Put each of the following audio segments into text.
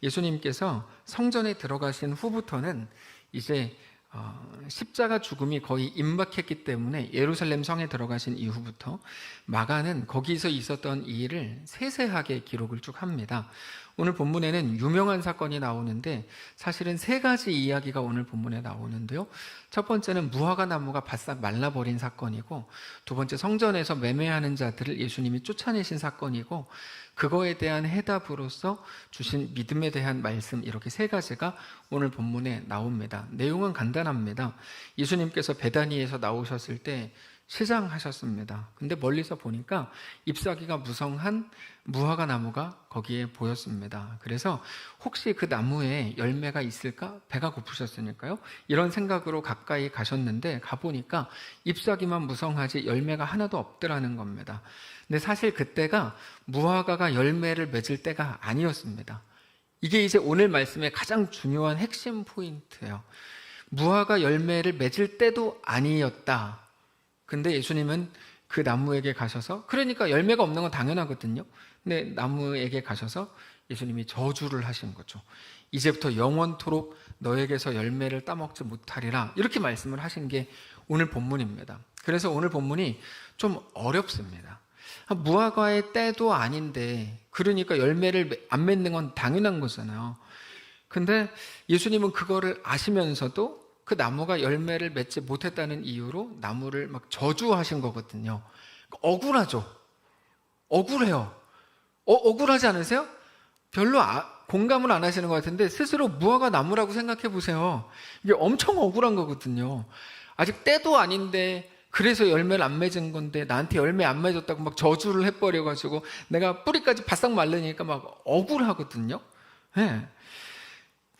예수님께서 성전에 들어가신 후부터는 이제 십자가 죽음이 거의 임박했기 때문에 예루살렘 성에 들어가신 이후부터 마가는 거기서 있었던 이 일을 세세하게 기록을 쭉 합니다. 오늘 본문에는 유명한 사건이 나오는데 사실은 세 가지 이야기가 오늘 본문에 나오는데요. 첫 번째는 무화과 나무가 바싹 말라버린 사건이고, 두 번째 성전에서 매매하는 자들을 예수님이 쫓아내신 사건이고, 그거에 대한 해답으로서 주신 믿음에 대한 말씀, 이렇게 세 가지가 오늘 본문에 나옵니다. 내용은 간단합니다. 예수님께서 베다니에서 나오셨을 때 시장하셨습니다. 근데 멀리서 보니까 잎사귀가 무성한 무화과 나무가 거기에 보였습니다. 그래서 혹시 그 나무에 열매가 있을까? 배가 고프셨으니까요. 이런 생각으로 가까이 가셨는데 가보니까 잎사귀만 무성하지 열매가 하나도 없더라는 겁니다. 근데 사실 그때가 무화과가 열매를 맺을 때가 아니었습니다. 이게 이제 오늘 말씀의 가장 중요한 핵심 포인트예요. 무화과 열매를 맺을 때도 아니었다. 근데 예수님은 그 나무에게 가셔서, 그러니까 열매가 없는 건 당연하거든요. 근데 나무에게 가셔서 예수님이 저주를 하신 거죠. 이제부터 영원토록 너에게서 열매를 따먹지 못하리라, 이렇게 말씀을 하신 게 오늘 본문입니다. 그래서 오늘 본문이 좀 어렵습니다. 무화과의 때도 아닌데, 그러니까 열매를 안 맺는 건 당연한 거잖아요. 근데 예수님은 그거를 아시면서도 그 나무가 열매를 맺지 못했다는 이유로 나무를 막 저주하신 거거든요. 억울하죠. 억울해요. 억울하지 않으세요? 별로 공감을 안 하시는 것 같은데 스스로 무화과 나무라고 생각해 보세요. 이게 엄청 억울한 거거든요. 아직 때도 아닌데 그래서 열매를 안 맺은 건데 나한테 열매 안 맺었다고 막 저주를 해버려가지고 내가 뿌리까지 바싹 마르니까 막 억울하거든요. 네.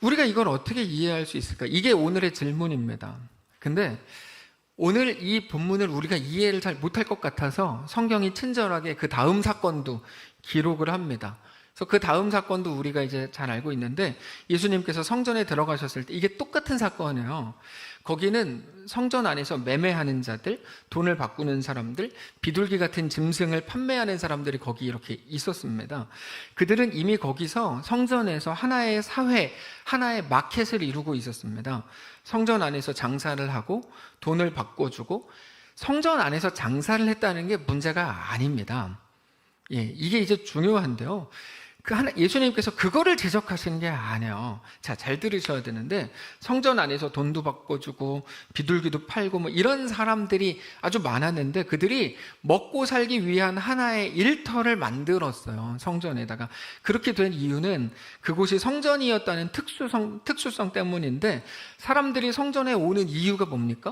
우리가 이걸 어떻게 이해할 수 있을까? 이게 오늘의 질문입니다. 근데 오늘 이 본문을 우리가 이해를 잘 못할 것 같아서 성경이 친절하게 그 다음 사건도 기록을 합니다. 그래서 그 다음 사건도 우리가 이제 잘 알고 있는데, 예수님께서 성전에 들어가셨을 때 이게 똑같은 사건이에요. 거기는 성전 안에서 매매하는 자들, 돈을 바꾸는 사람들, 비둘기 같은 짐승을 판매하는 사람들이 거기 이렇게 있었습니다. 그들은 이미 거기서 성전에서 하나의 사회, 하나의 마켓을 이루고 있었습니다. 성전 안에서 장사를 하고 돈을 바꿔주고, 성전 안에서 장사를 했다는 게 문제가 아닙니다. 이게 이제 중요한데요. 예수님께서 그거를 지적하시는 게 아니에요. 자, 잘 들으셔야 되는데, 성전 안에서 돈도 바꿔주고 비둘기도 팔고 뭐 이런 사람들이 아주 많았는데, 그들이 먹고 살기 위한 하나의 일터를 만들었어요, 성전에다가. 그렇게 된 이유는 그곳이 성전이었다는 특수성 때문인데, 사람들이 성전에 오는 이유가 뭡니까?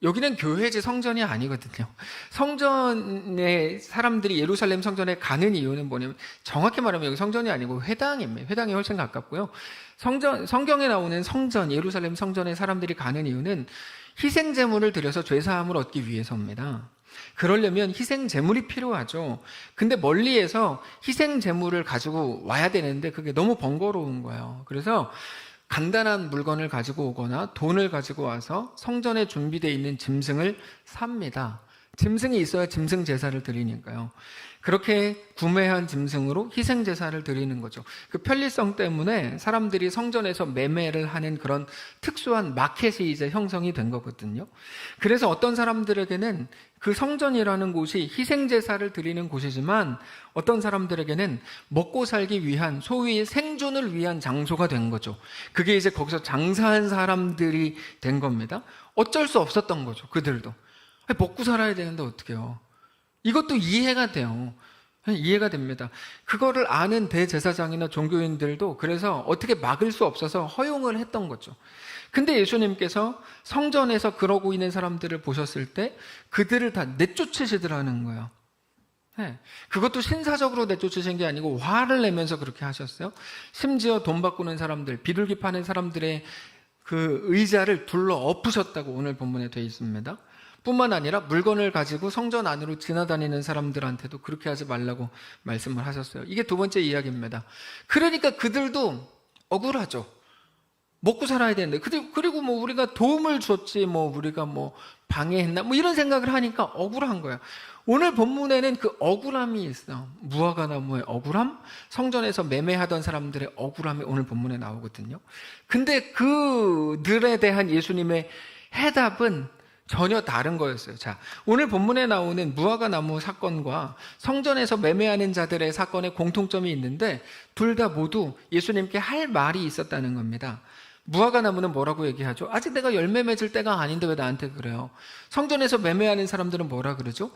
여기는 교회지 성전이 아니거든요. 성전에 사람들이 예루살렘 성전에 가는 이유는 뭐냐면, 정확히 말하면 여기 성전이 아니고 회당입니다. 회당이 훨씬 가깝고요. 성경에 나오는 성전, 예루살렘 성전에 사람들이 가는 이유는 희생 제물을 드려서 죄 사함을 얻기 위해서입니다. 그러려면 희생 제물이 필요하죠. 근데 멀리에서 희생 제물을 가지고 와야 되는데 그게 너무 번거로운 거예요. 그래서 간단한 물건을 가지고 오거나 돈을 가지고 와서 성전에 준비되어 있는 짐승을 삽니다. 짐승이 있어야 짐승 제사를 드리니까요. 그렇게 구매한 짐승으로 희생 제사를 드리는 거죠. 그 편리성 때문에 사람들이 성전에서 매매를 하는 그런 특수한 마켓이 이제 형성이 된 거거든요. 그래서 어떤 사람들에게는 그 성전이라는 곳이 희생 제사를 드리는 곳이지만, 어떤 사람들에게는 먹고 살기 위한, 소위 생존을 위한 장소가 된 거죠. 그게 이제 거기서 장사한 사람들이 된 겁니다. 어쩔 수 없었던 거죠, 그들도. 먹고 살아야 되는데 어떡해요. 이것도 이해가 돼요. 이해가 됩니다. 그거를 아는 대제사장이나 종교인들도 그래서 어떻게 막을 수 없어서 허용을 했던 거죠. 근데 예수님께서 성전에서 그러고 있는 사람들을 보셨을 때 그들을 다 내쫓으시더라는 거예요. 그것도 신사적으로 내쫓으신 게 아니고 화를 내면서 그렇게 하셨어요. 심지어 돈 바꾸는 사람들, 비둘기 파는 사람들의 그 의자를 둘러 엎으셨다고 오늘 본문에 되어 있습니다. 뿐만 아니라 물건을 가지고 성전 안으로 지나다니는 사람들한테도 그렇게 하지 말라고 말씀을 하셨어요. 이게 두 번째 이야기입니다. 그러니까 그들도 억울하죠. 먹고 살아야 되는데, 그리고 뭐 우리가 도움을 줬지, 뭐 우리가 뭐 방해했나, 뭐 이런 생각을 하니까 억울한 거야. 오늘 본문에는 그 억울함이 있어. 무화과나무의 억울함, 성전에서 매매하던 사람들의 억울함이 오늘 본문에 나오거든요. 근데 그들에 대한 예수님의 해답은 전혀 다른 거였어요. 자, 오늘 본문에 나오는 무화과나무 사건과 성전에서 매매하는 자들의 사건에 공통점이 있는데 둘 다 모두 예수님께 할 말이 있었다는 겁니다. 무화과나무는 뭐라고 얘기하죠? 아직 내가 열매 맺을 때가 아닌데 왜 나한테 그래요? 성전에서 매매하는 사람들은 뭐라 그러죠?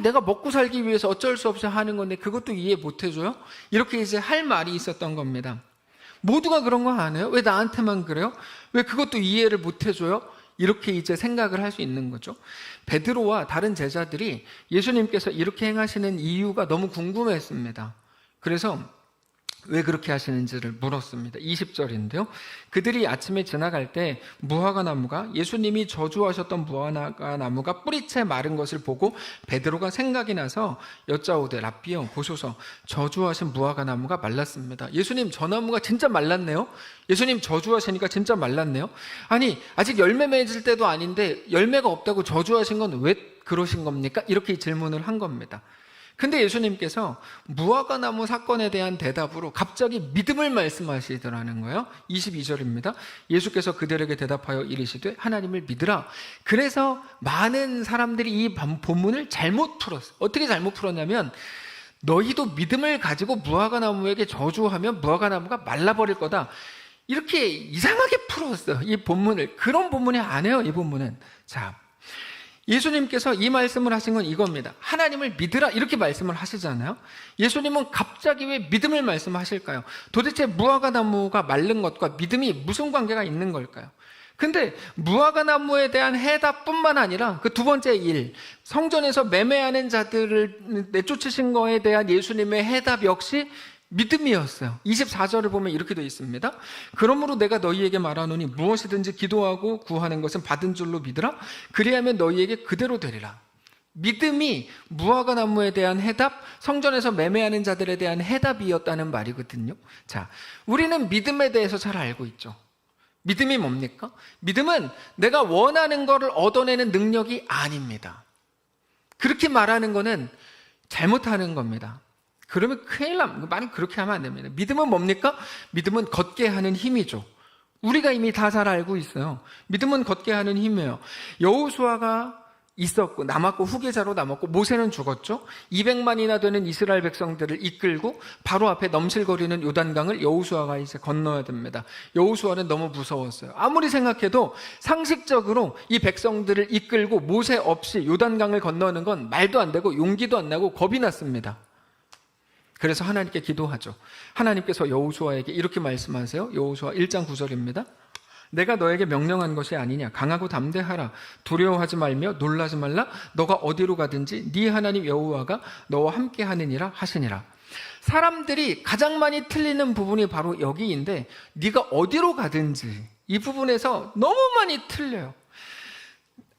내가 먹고 살기 위해서 어쩔 수 없이 하는 건데 그것도 이해 못 해줘요? 이렇게 이제 할 말이 있었던 겁니다. 모두가 그런 거 안 해요? 왜 나한테만 그래요? 왜 그것도 이해를 못 해줘요? 이렇게 이제 생각을 할 수 있는 거죠. 베드로와 다른 제자들이 예수님께서 이렇게 행하시는 이유가 너무 궁금했습니다. 그래서 왜 그렇게 하시는지를 물었습니다. 20절인데요. 그들이 아침에 지나갈 때 무화과나무가, 예수님이 저주하셨던 무화과나무가 뿌리채 마른 것을 보고 베드로가 생각이 나서 여짜오되 랍비여 보소서, 저주하신 무화과나무가 말랐습니다. 예수님, 저 나무가 진짜 말랐네요. 예수님, 저주하시니까 진짜 말랐네요. 아니, 아직 열매 맺을 때도 아닌데 열매가 없다고 저주하신 건 왜 그러신 겁니까? 이렇게 질문을 한 겁니다. 근데 예수님께서 무화과나무 사건에 대한 대답으로 갑자기 믿음을 말씀하시더라는 거예요. 22절입니다. 예수께서 그들에게 대답하여 이르시되 하나님을 믿으라. 그래서 많은 사람들이 이 본문을 잘못 풀었어요. 어떻게 잘못 풀었냐면, 너희도 믿음을 가지고 무화과나무에게 저주하면 무화과나무가 말라버릴 거다, 이렇게 이상하게 풀었어요. 이 본문을. 그런 본문이 아니에요, 이 본문은. 자, 예수님께서 이 말씀을 하신 건 이겁니다. 하나님을 믿으라, 이렇게 말씀을 하시잖아요. 예수님은 갑자기 왜 믿음을 말씀하실까요? 도대체 무화과나무가 마른 것과 믿음이 무슨 관계가 있는 걸까요? 근데 무화과나무에 대한 해답뿐만 아니라 그 두 번째 일, 성전에서 매매하는 자들을 내쫓으신 거에 대한 예수님의 해답 역시 믿음이었어요. 24절을 보면 이렇게 되어 있습니다. 그러므로 내가 너희에게 말하노니 무엇이든지 기도하고 구하는 것은 받은 줄로 믿으라. 그리하면 너희에게 그대로 되리라. 믿음이 무화과나무에 대한 해답, 성전에서 매매하는 자들에 대한 해답이었다는 말이거든요. 자, 우리는 믿음에 대해서 잘 알고 있죠. 믿음이 뭡니까? 믿음은 내가 원하는 것을 얻어내는 능력이 아닙니다. 그렇게 말하는 거는 잘못하는 겁니다. 그러면 큰일 납니다. 말을 그렇게 하면 안 됩니다. 믿음은 뭡니까? 믿음은 걷게 하는 힘이죠. 우리가 이미 다 잘 알고 있어요. 믿음은 걷게 하는 힘이에요. 여호수아가 있었고 남았고 후계자로 남았고 모세는 죽었죠. 200만이나 되는 이스라엘 백성들을 이끌고 바로 앞에 넘실거리는 요단강을 여호수아가 이제 건너야 됩니다. 여호수아는 너무 무서웠어요. 아무리 생각해도 상식적으로 이 백성들을 이끌고 모세 없이 요단강을 건너는 건 말도 안 되고 용기도 안 나고 겁이 났습니다. 그래서 하나님께 기도하죠. 하나님께서 여호수아에게 이렇게 말씀하세요. 여호수아 1장 9절입니다. 내가 너에게 명령한 것이 아니냐. 강하고 담대하라. 두려워하지 말며 놀라지 말라. 너가 어디로 가든지 네 하나님 여호와가 너와 함께 하느니라 하시니라. 사람들이 가장 많이 틀리는 부분이 바로 여기인데, 네가 어디로 가든지 이 부분에서 너무 많이 틀려요.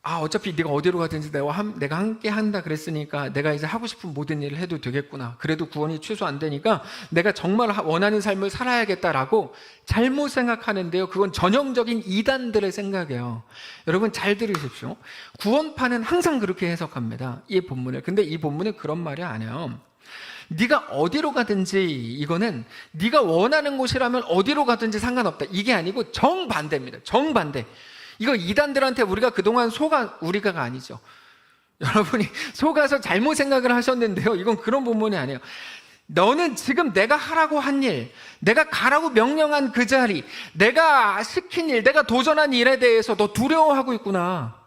어차피 네가 어디로 가든지 내가 함께 한다 그랬으니까 내가 이제 하고 싶은 모든 일을 해도 되겠구나. 그래도 구원이 취소 안 되니까 내가 정말 원하는 삶을 살아야겠다라고 잘못 생각하는데요. 그건 전형적인 이단들의 생각이에요. 여러분 잘 들으십시오. 구원파는 항상 그렇게 해석합니다. 이 본문을. 근데 이 본문은 그런 말이 아니에요. 네가 어디로 가든지, 이거는 네가 원하는 곳이라면 어디로 가든지 상관없다, 이게 아니고 정반대입니다. 정반대. 이거 이단들한테 우리가 그동안 우리가가 아니죠. 여러분이 속아서 잘못 생각을 하셨는데요. 이건 그런 본문이 아니에요. 너는 지금 내가 하라고 한 일, 내가 가라고 명령한 그 자리, 내가 시킨 일, 내가 도전한 일에 대해서 너 두려워하고 있구나.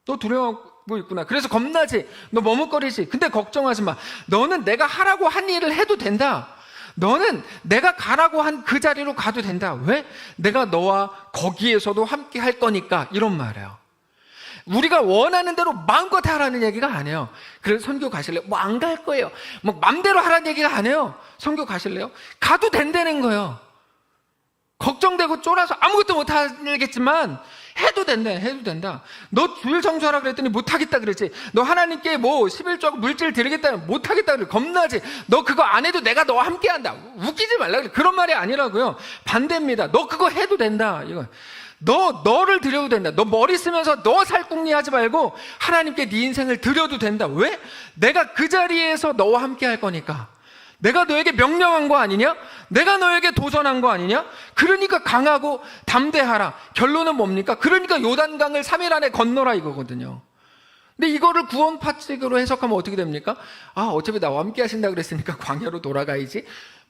너 두려워하고 있구나. 그래서 겁나지. 너 머뭇거리지. 근데 걱정하지 마. 너는 내가 하라고 한 일을 해도 된다. 너는 내가 가라고 한 그 자리로 가도 된다. 왜? 내가 너와 거기에서도 함께 할 거니까. 이런 말이에요. 우리가 원하는 대로 마음껏 하라는 얘기가 아니에요. 그래서 선교 가실래요? 뭐 안 갈 거예요. 뭐 맘대로 하라는 얘기가 아니에요. 선교 가실래요? 가도 된다는 거예요. 걱정되고 쫄아서 아무것도 못 하겠지만 해도 된다, 해도 된다. 너 주일 청소하라 그랬더니 못하겠다 그랬지. 너 하나님께 뭐 11조하고 물질 드리겠다 못하겠다 그래. 겁나지. 너 그거 안 해도 내가 너와 함께 한다. 웃기지 말라 그래. 그런 말이 아니라고요. 반대입니다. 너 그거 해도 된다. 이거. 너를 드려도 된다. 너 머리 쓰면서 너 살궁리 하지 말고 하나님께 네 인생을 드려도 된다. 왜? 내가 그 자리에서 너와 함께 할 거니까. 내가 너에게 명령한 거 아니냐? 내가 너에게 도전한 거 아니냐? 그러니까 강하고 담대하라. 결론은 뭡니까? 그러니까 요단강을 3일 안에 건너라 이거거든요. 근데 이거를 구원 파칙으로 해석하면 어떻게 됩니까? 어차피 나와 함께 하신다 그랬으니까 광야로 돌아가야지.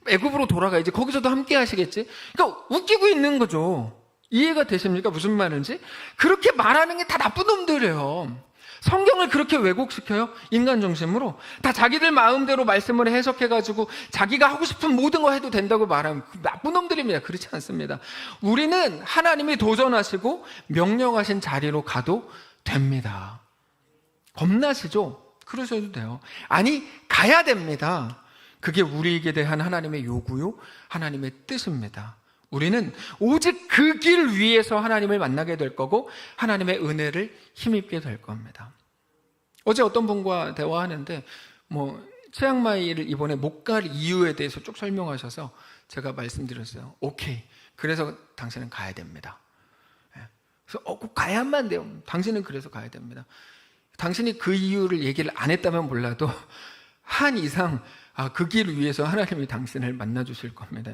애굽으로 돌아가야지. 거기서도 함께 하시겠지. 그러니까 웃기고 있는 거죠. 이해가 되십니까? 무슨 말인지? 그렇게 말하는 게 다 나쁜 놈들이에요. 성경을 그렇게 왜곡시켜요? 인간 중심으로. 다 자기들 마음대로 말씀을 해석해가지고 자기가 하고 싶은 모든 거 해도 된다고 말하면 나쁜 놈들입니다. 그렇지 않습니다. 우리는 하나님이 도전하시고 명령하신 자리로 가도 됩니다. 겁나시죠? 그러셔도 돼요. 아니, 가야 됩니다. 그게 우리에게 대한 하나님의 요구요, 하나님의 뜻입니다. 우리는 오직 그 길 위에서 하나님을 만나게 될 거고 하나님의 은혜를 힘입게 될 겁니다. 어제 어떤 분과 대화하는데 치앙마이를 이번에 못 갈 이유에 대해서 쭉 설명하셔서 제가 말씀드렸어요. 오케이. 그래서 당신은 가야 됩니다. 그래서 꼭 가야만 돼요. 당신은 그래서 가야 됩니다. 당신이 그 이유를 얘기를 안 했다면 몰라도 한 이상 그 길을 위해서 하나님이 당신을 만나주실 겁니다.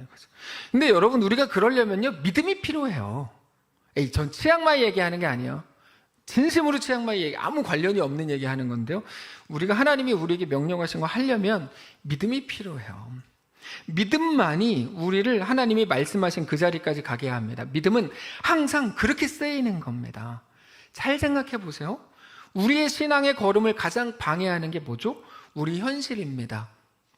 근데 여러분, 우리가 그러려면요, 믿음이 필요해요. 전 치앙마이 얘기하는 게 아니에요. 진심으로 치앙마이 얘기, 아무 관련이 없는 얘기 하는 건데요. 우리가 하나님이 우리에게 명령하신 거 하려면 믿음이 필요해요. 믿음만이 우리를 하나님이 말씀하신 그 자리까지 가게 합니다. 믿음은 항상 그렇게 쓰이는 겁니다. 잘 생각해 보세요. 우리의 신앙의 걸음을 가장 방해하는 게 뭐죠? 우리 현실입니다.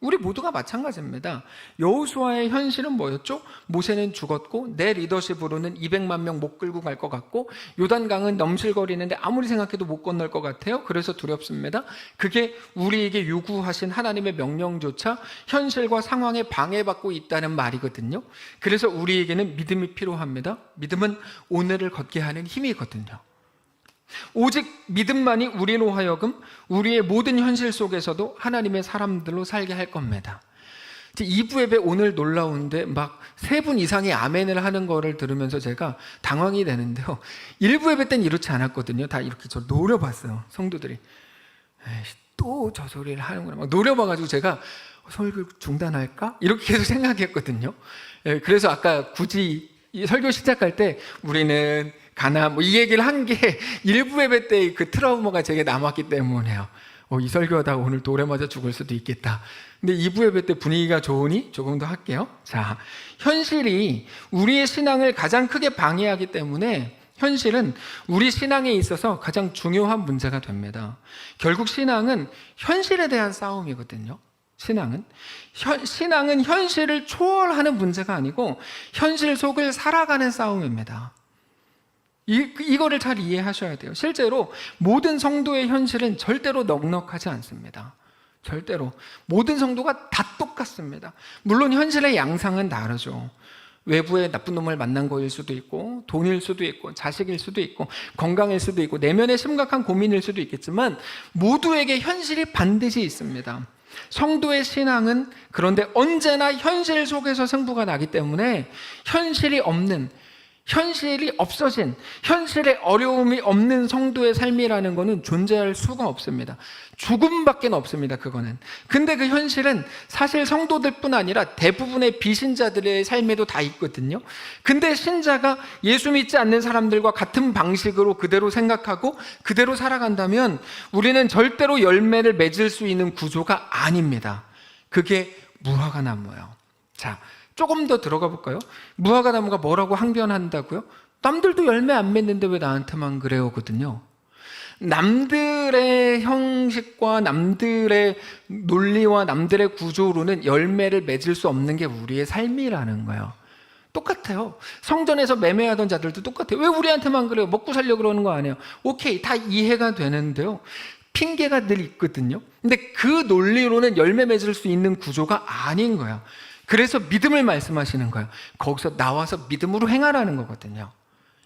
우리 모두가 마찬가지입니다. 여호수아의 현실은 뭐였죠? 모세는 죽었고 내 리더십으로는 200만 명 못 끌고 갈 것 같고 요단강은 넘실거리는데 아무리 생각해도 못 건널 것 같아요. 그래서 두렵습니다. 그게 우리에게 요구하신 하나님의 명령조차 현실과 상황에 방해받고 있다는 말이거든요. 그래서 우리에게는 믿음이 필요합니다. 믿음은 오늘을 걷게 하는 힘이거든요. 오직 믿음만이 우리로 하여금 우리의 모든 현실 속에서도 하나님의 사람들로 살게 할 겁니다. 2부 예배 오늘 놀라운데 막 3분 이상의 아멘을 하는 거를 들으면서 제가 당황이 되는데요. 1부 예배 때는 이렇지 않았거든요. 다 이렇게 저 노려봤어요. 성도들이. 또 저 소리를 하는구나. 막 노려봐가지고 제가 설교 중단할까? 이렇게 계속 생각했거든요. 그래서 아까 굳이 이 설교 시작할 때 우리는 가나 이 얘기를 한 게 1부 예배 때 그 트라우마가 제게 남았기 때문에요. 이 설교하다가 오늘 돌에 맞아 죽을 수도 있겠다. 근데 2부 예배 때 분위기가 좋으니 조금 더 할게요. 자, 현실이 우리의 신앙을 가장 크게 방해하기 때문에 현실은 우리 신앙에 있어서 가장 중요한 문제가 됩니다. 결국 신앙은 현실에 대한 싸움이거든요. 신앙은 현실을 초월하는 문제가 아니고 현실 속을 살아가는 싸움입니다. 이거를 잘 이해하셔야 돼요. 실제로 모든 성도의 현실은 절대로 넉넉하지 않습니다. 절대로 모든 성도가 다 똑같습니다. 물론 현실의 양상은 다르죠. 외부의 나쁜 놈을 만난 거일 수도 있고 돈일 수도 있고 자식일 수도 있고 건강일 수도 있고 내면의 심각한 고민일 수도 있겠지만 모두에게 현실이 반드시 있습니다. 성도의 신앙은 그런데 언제나 현실 속에서 승부가 나기 때문에 현실이 없어진, 현실에 어려움이 없는 성도의 삶이라는 것은 존재할 수가 없습니다. 죽음밖에 없습니다, 그거는. 근데 그 현실은 사실 성도들뿐 아니라 대부분의 비신자들의 삶에도 다 있거든요. 근데 신자가 예수 믿지 않는 사람들과 같은 방식으로 그대로 생각하고 그대로 살아간다면 우리는 절대로 열매를 맺을 수 있는 구조가 아닙니다. 그게 무화과 나무예요. 자, 조금 더 들어가 볼까요? 무화과 나무가 뭐라고 항변한다고요? 남들도 열매 안 맺는데 왜 나한테만 그래요?거든요. 남들의 형식과 남들의 논리와 남들의 구조로는 열매를 맺을 수 없는 게 우리의 삶이라는 거예요. 똑같아요. 성전에서 매매하던 자들도 똑같아요. 왜 우리한테만 그래요? 먹고 살려고 그러는 거 아니에요? 오케이, 다 이해가 되는데요. 핑계가 늘 있거든요. 근데 그 논리로는 열매 맺을 수 있는 구조가 아닌 거예요. 그래서 믿음을 말씀하시는 거예요. 거기서 나와서 믿음으로 행하라는 거거든요.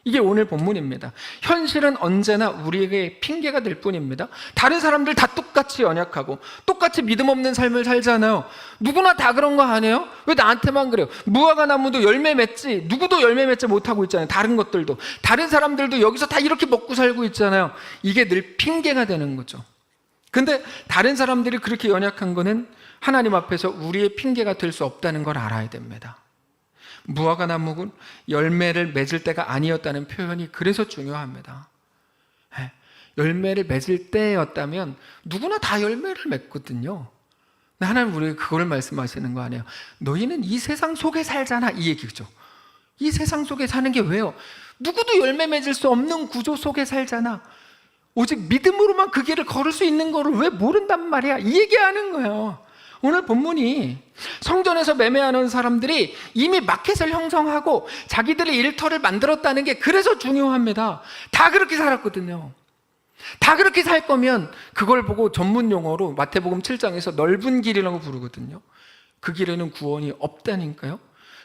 이게 오늘 본문입니다. 현실은 언제나 우리에게 핑계가 될 뿐입니다. 다른 사람들 다 똑같이 연약하고 똑같이 믿음 없는 삶을 살잖아요. 누구나 다 그런 거 아니에요? 왜 나한테만 그래요? 무화과 나무도 열매 맺지, 누구도 열매 맺지 못하고 있잖아요. 다른 것들도, 다른 사람들도 여기서 다 이렇게 먹고 살고 있잖아요. 이게 늘 핑계가 되는 거죠. 근데 다른 사람들이 그렇게 연약한 거는 하나님 앞에서 우리의 핑계가 될 수 없다는 걸 알아야 됩니다. 무화과 나무는 열매를 맺을 때가 아니었다는 표현이 그래서 중요합니다. 열매를 맺을 때였다면 누구나 다 열매를 맺거든요. 하나님 우리에게 그걸 말씀하시는 거 아니에요. 너희는 이 세상 속에 살잖아, 이 얘기죠. 이 세상 속에 사는 게 왜요? 누구도 열매 맺을 수 없는 구조 속에 살잖아. 오직 믿음으로만 그 길을 걸을 수 있는 거를 왜 모른단 말이야. 이 얘기하는 거예요. 오늘 본문이 성전에서 매매하는 사람들이 이미 마켓을 형성하고 자기들의 일터를 만들었다는 게 그래서 중요합니다. 다 그렇게 살았거든요. 다 그렇게 살 거면 그걸 보고 전문 용어로 마태복음 7장에서 넓은 길이라고 부르거든요. 그 길에는 구원이 없다니까요.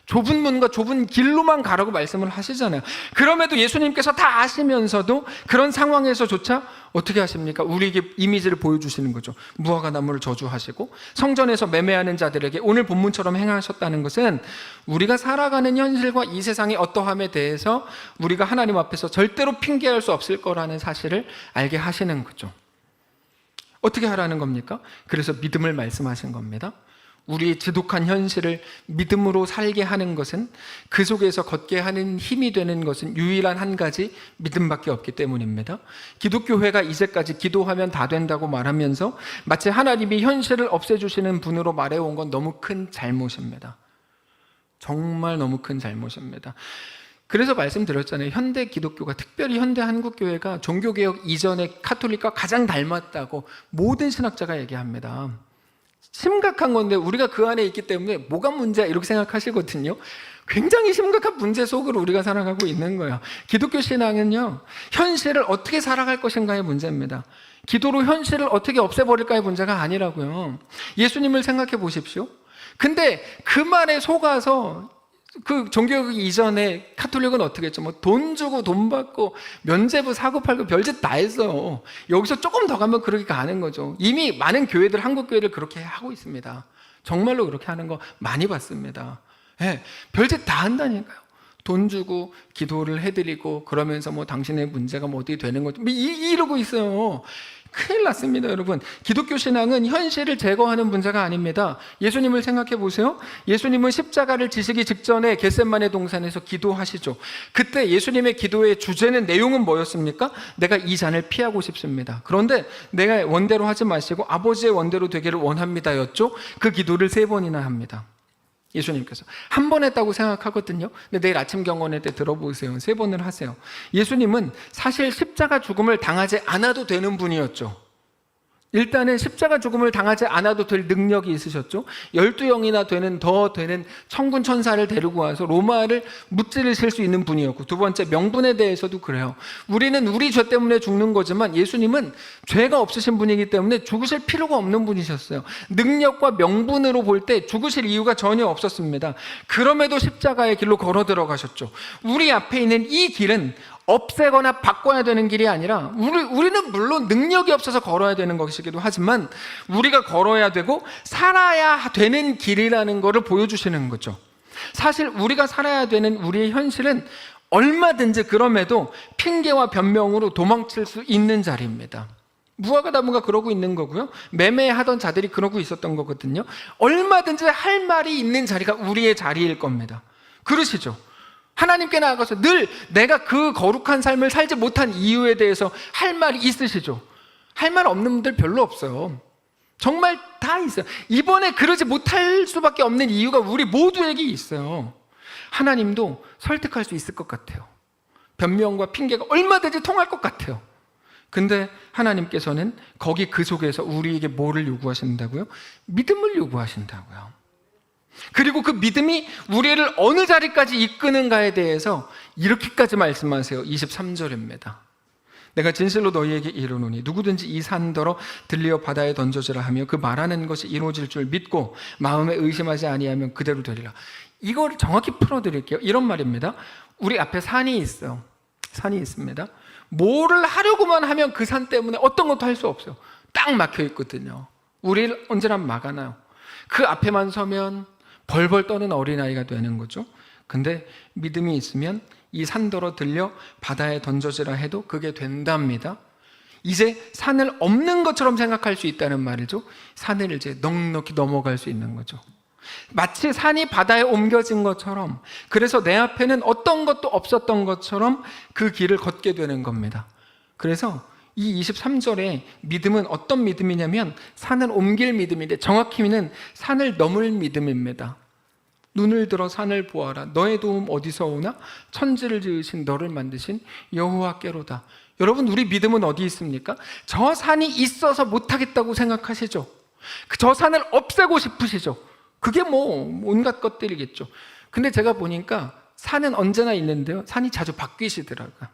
좁은 문과 좁은 길로만 가라고 말씀을 하시잖아요. 그럼에도 예수님께서 다 아시면서도 그런 상황에서조차 어떻게 하십니까? 우리에게 이미지를 보여주시는 거죠. 무화과 나무를 저주하시고 성전에서 매매하는 자들에게 오늘 본문처럼 행하셨다는 것은 우리가 살아가는 현실과 이 세상의 어떠함에 대해서 우리가 하나님 앞에서 절대로 핑계할 수 없을 거라는 사실을 알게 하시는 거죠. 어떻게 하라는 겁니까? 그래서 믿음을 말씀하신 겁니다. 우리의 지독한 현실을 믿음으로 살게 하는 것은, 그 속에서 걷게 하는 힘이 되는 것은 유일한 한 가지 믿음밖에 없기 때문입니다. 기독교회가 이제까지 기도하면 다 된다고 말하면서 마치 하나님이 현실을 없애주시는 분으로 말해온 건 너무 큰 잘못입니다. 정말 너무 큰 잘못입니다. 그래서 말씀드렸잖아요. 현대 기독교가, 특별히 현대 한국교회가 종교개혁 이전의 카톨릭과 가장 닮았다고 모든 신학자가 얘기합니다. 심각한 건데 우리가 그 안에 있기 때문에 뭐가 문제야 이렇게 생각하시거든요. 굉장히 심각한 문제 속으로 우리가 살아가고 있는 거예요. 기독교 신앙은요, 현실을 어떻게 살아갈 것인가의 문제입니다. 기도로 현실을 어떻게 없애버릴까의 문제가 아니라고요. 예수님을 생각해 보십시오. 근데 그 말에 속아서 그 종교개혁 이전에 카톨릭은 어떻게 했죠? 뭐 돈 주고 돈 받고 면죄부 사고 팔고 별짓 다 했어요. 여기서 조금 더 가면 그렇게 가는 거죠. 이미 많은 교회들, 한국 교회를 그렇게 하고 있습니다. 정말로 그렇게 하는 거 많이 봤습니다. 네, 별짓 다 한다니까요. 돈 주고 기도를 해드리고 그러면서 뭐 당신의 문제가 뭐 어떻게 되는 거죠? 이러고 있어요. 큰일 났습니다, 여러분. 기독교 신앙은 현실을 제거하는 문제가 아닙니다. 예수님을 생각해 보세요. 예수님은 십자가를 지시기 직전에 겟세마네 동산에서 기도하시죠. 그때 예수님의 기도의 주제는, 내용은 뭐였습니까? 내가 이 잔을 피하고 싶습니다. 그런데 내가 원대로 하지 마시고 아버지의 원대로 되기를 원합니다였죠. 그 기도를 3번이나 합니다. 예수님께서 한 번 했다고 생각하거든요. 근데 내일 아침 경건회 때 들어보세요. 3번을 하세요. 예수님은 사실 십자가 죽음을 당하지 않아도 되는 분이었죠. 일단은 십자가 죽음을 당하지 않아도 될 능력이 있으셨죠. 12영이나 더 되는 천군 천사를 데리고 와서 로마를 무찌르실 수 있는 분이었고, 두 번째 명분에 대해서도 그래요. 우리는 우리 죄 때문에 죽는 거지만 예수님은 죄가 없으신 분이기 때문에 죽으실 필요가 없는 분이셨어요. 능력과 명분으로 볼 때 죽으실 이유가 전혀 없었습니다. 그럼에도 십자가의 길로 걸어 들어가셨죠. 우리 앞에 있는 이 길은 없애거나 바꿔야 되는 길이 아니라, 우리는 물론 능력이 없어서 걸어야 되는 것이기도 하지만 우리가 걸어야 되고 살아야 되는 길이라는 것을 보여주시는 거죠. 사실 우리가 살아야 되는 우리의 현실은 얼마든지 그럼에도 핑계와 변명으로 도망칠 수 있는 자리입니다. 무화과 나무가 그러고 있는 거고요. 매매하던 자들이 그러고 있었던 거거든요. 얼마든지 할 말이 있는 자리가 우리의 자리일 겁니다. 그러시죠? 하나님께 나아가서 늘 내가 그 거룩한 삶을 살지 못한 이유에 대해서 할 말이 있으시죠? 할 말 없는 분들 별로 없어요. 정말 다 있어요. 이번에 그러지 못할 수밖에 없는 이유가 우리 모두에게 있어요. 하나님도 설득할 수 있을 것 같아요. 변명과 핑계가 얼마든지 통할 것 같아요. 근데 하나님께서는 거기 그 속에서 우리에게 뭐를 요구하신다고요? 믿음을 요구하신다고요. 그리고 그 믿음이 우리를 어느 자리까지 이끄는가에 대해서 이렇게까지 말씀하세요. 23절입니다. 내가 진실로 너희에게 이르노니 누구든지 이 산더러 들리어 바다에 던져지라 하며 그 말하는 것이 이루어질 줄 믿고 마음에 의심하지 아니하면 그대로 되리라. 이걸 정확히 풀어드릴게요. 이런 말입니다. 우리 앞에 산이 있어요. 산이 있습니다. 뭐를 하려고만 하면 그 산 때문에 어떤 것도 할 수 없어요. 딱 막혀 있거든요. 우리를 언제나 막아놔요. 그 앞에만 서면 벌벌 떠는 어린아이가 되는 거죠. 근데 믿음이 있으면 이 산더러 들려 바다에 던져지라 해도 그게 된답니다. 이제 산을 없는 것처럼 생각할 수 있다는 말이죠. 산을 이제 넉넉히 넘어갈 수 있는 거죠. 마치 산이 바다에 옮겨진 것처럼, 그래서 내 앞에는 어떤 것도 없었던 것처럼 그 길을 걷게 되는 겁니다. 그래서 이 23절에 믿음은 어떤 믿음이냐면 산을 옮길 믿음인데, 정확히는 산을 넘을 믿음입니다. 눈을 들어 산을 보아라. 너의 도움 어디서 오나? 천지를 지으신 너를 만드신 여호와께로다. 여러분, 우리 믿음은 어디 있습니까? 저 산이 있어서 못하겠다고 생각하시죠? 저 산을 없애고 싶으시죠? 그게 온갖 것들이겠죠. 근데 제가 보니까 산은 언제나 있는데요, 산이 자주 바뀌시더라고요.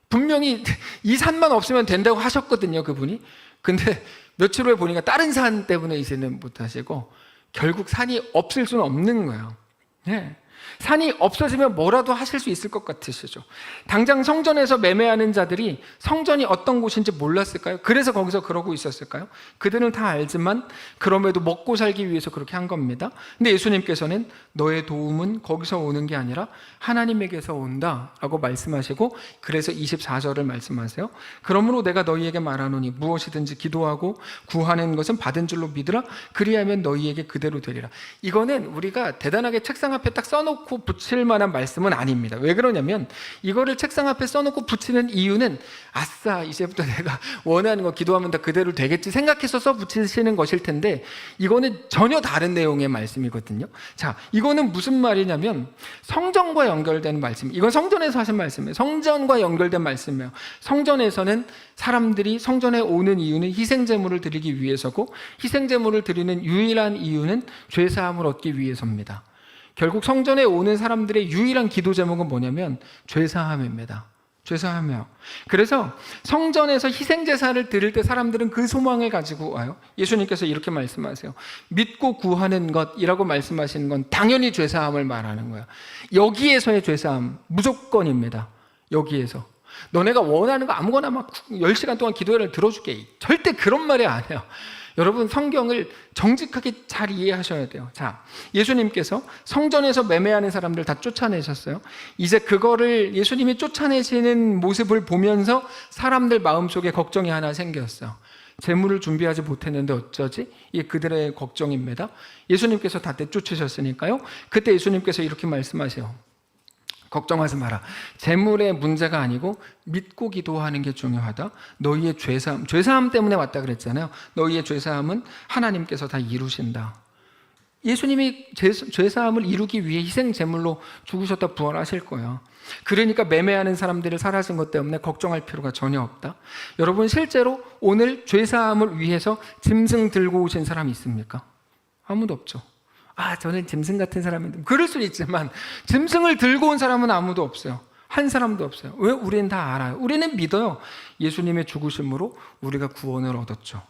분명히 이 산만 없으면 된다고 하셨거든요, 그분이. 근데 며칠 후에 보니까 다른 산 때문에 이제는 못하시고, 결국 산이 없을 수는 없는 거예요. 네. 산이 없어지면 뭐라도 하실 수 있을 것 같으시죠? 당장 성전에서 매매하는 자들이 성전이 어떤 곳인지 몰랐을까요? 그래서 거기서 그러고 있었을까요? 그들은 다 알지만 그럼에도 먹고 살기 위해서 그렇게 한 겁니다. 근데 예수님께서는 너의 도움은 거기서 오는 게 아니라 하나님에게서 온다 라고 말씀하시고, 그래서 24절을 말씀하세요. 그러므로 내가 너희에게 말하노니 무엇이든지 기도하고 구하는 것은 받은 줄로 믿으라. 그리하면 너희에게 그대로 되리라. 이거는 우리가 대단하게 책상 앞에 딱 써놓고 붙일 만한 말씀은 아닙니다. 왜 그러냐면, 이거를 책상 앞에 써놓고 붙이는 이유는 아싸, 이제부터 내가 원하는 거 기도하면 다 그대로 되겠지 생각해서 써 붙이시는 것일 텐데, 이거는 전혀 다른 내용의 말씀이거든요. 자, 이거는 무슨 말이냐면 성전과 연결된 말씀. 이건 성전에서 하신 말씀이에요. 성전과 연결된 말씀이에요. 성전에서는 사람들이 성전에 오는 이유는 희생제물을 드리기 위해서고, 희생제물을 드리는 유일한 이유는 죄사함을 얻기 위해서입니다. 결국 성전에 오는 사람들의 유일한 기도 제목은 뭐냐면 죄사함입니다. 죄사함이요. 그래서 성전에서 희생제사를 드릴 때 사람들은 그 소망을 가지고 와요. 예수님께서 이렇게 말씀하세요. 믿고 구하는 것이라고 말씀하시는 건 당연히 죄사함을 말하는 거예요. 여기에서의 죄사함 무조건입니다. 여기에서 너네가 원하는 거 아무거나 막 10시간 동안 기도회를 들어줄게, 절대 그런 말이 아니에요. 여러분, 성경을 정직하게 잘 이해하셔야 돼요. 자, 예수님께서 성전에서 매매하는 사람들 다 쫓아내셨어요. 이제 그거를 예수님이 쫓아내시는 모습을 보면서 사람들 마음속에 걱정이 하나 생겼어요. 재물을 준비하지 못했는데 어쩌지? 이게 그들의 걱정입니다. 예수님께서 다 내쫓으셨으니까요. 그때 예수님께서 이렇게 말씀하세요. 걱정하지 마라. 재물의 문제가 아니고 믿고 기도하는 게 중요하다. 너희의 죄사함 때문에 왔다 그랬잖아요. 너희의 죄사함은 하나님께서 다 이루신다. 예수님이 죄사함을 이루기 위해 희생 제물로 죽으셨다 부활하실 거예요. 그러니까 매매하는 사람들을 사라진 것 때문에 걱정할 필요가 전혀 없다. 여러분, 실제로 오늘 죄사함을 위해서 짐승 들고 오신 사람이 있습니까? 아무도 없죠. 저는 짐승 같은 사람인데, 그럴 수는 있지만 짐승을 들고 온 사람은 아무도 없어요. 한 사람도 없어요. 왜? 우리는 다 알아요. 우리는 믿어요. 예수님의 죽으심으로 우리가 구원을 얻었죠.